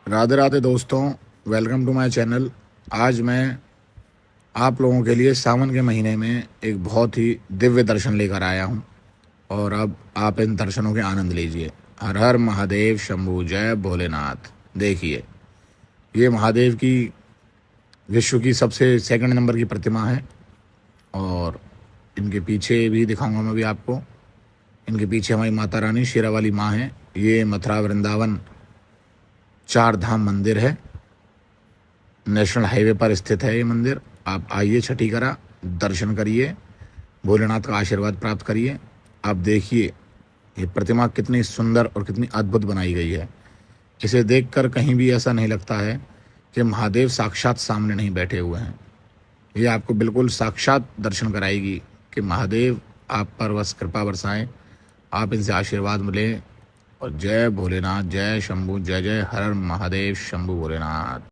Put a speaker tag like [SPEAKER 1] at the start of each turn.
[SPEAKER 1] राधे राधे दोस्तों, welcome to my channel. आज मैं आप लोगों के लिए सावन के महीने में एक बहुत ही दिव्य दर्शन लेकर आया हूं और अब आप इन दर्शनों के आनंद लीजिए। हर हर महादेव शंभू, जय भोलेनाथ। देखिए, ये महादेव की विश्व की सबसे सेकंड नंबर की प्रतिमा है और इनके पीछे भी दिखाऊंगा मैं भी आपको। इनके पीछे हमारी माता रानी शेरावाली माँ है। ये मथुरा वृंदावन चार धाम मंदिर है, नेशनल हाईवे पर स्थित है ये मंदिर। आप आइए, छठी करा, दर्शन करिए, भोलेनाथ का आशीर्वाद प्राप्त करिए। आप देखिए ये प्रतिमा कितनी सुंदर और कितनी अद्भुत बनाई गई है। इसे देखकर कहीं भी ऐसा नहीं लगता है कि महादेव साक्षात सामने नहीं बैठे हुए हैं। ये आपको बिल्कुल साक्षात दर्शन कराएगी कि महादेव आप पर बस कृपा बरसाएं, आप इनसे आशीर्वाद मिलें। और जय भोलेनाथ, जय शंभू, जय जय हर हर महादेव शंभू भोलेनाथ।